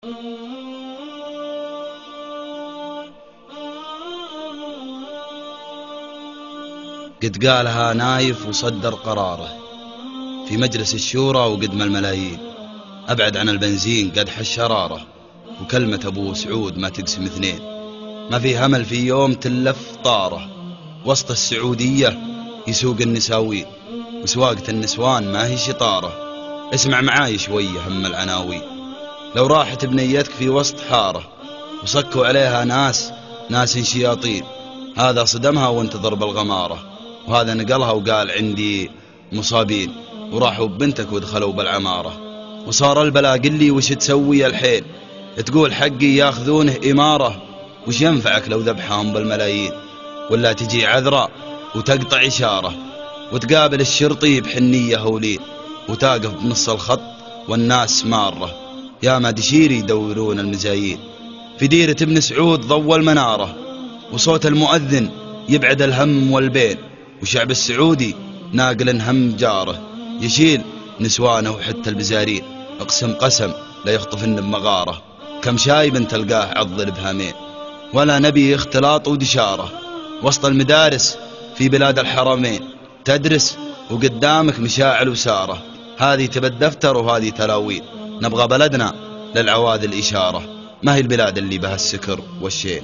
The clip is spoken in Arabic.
قد قالها نايف وصدر قراره في مجلس الشورى وقدم الملايين، أبعد عن البنزين قدح الشرارة، وكلمة أبو سعود ما تقسم اثنين. ما في همل في يوم تلف طاره، وسط السعودية يسوق النساوين، وسواقة النسوان ما هي شطارة. اسمع معاي شوية هم العناوين. لو راحت بنيتك في وسط حارة وصكوا عليها ناس شياطين، هذا صدمها وانتظر بالغمارة، وهذا نقلها وقال عندي مصابين، وراحوا ببنتك ودخلوا بالعمارة. وصار البلا قل لي وش تسوي الحين، تقول حقي ياخذونه إمارة. وش ينفعك لو ذبحهم بالملايين، ولا تجي عذراء وتقطع إشارة، وتقابل الشرطي بحنية هولين، وتاقف بنص الخط والناس مارة. يا ما دشيري يدورون المزايين في ديرة ابن سعود ضوى المنارة، وصوت المؤذن يبعد الهم والبين، وشعب السعودي ناقل هم جاره، يشيل نسوانه وحتى البزارين. اقسم قسم لا يخطفن بمغاره، كم شايب تلقاه عض البهامين، ولا نبي اختلاط ودشاره. وسط المدارس في بلاد الحرمين تدرس، وقدامك مشاعل وساره. هذه تبى الدفتر وهذه تلاوين، نبغى بلدنا للعواد الإشارة، ما هي البلاد اللي بها السكر والشين.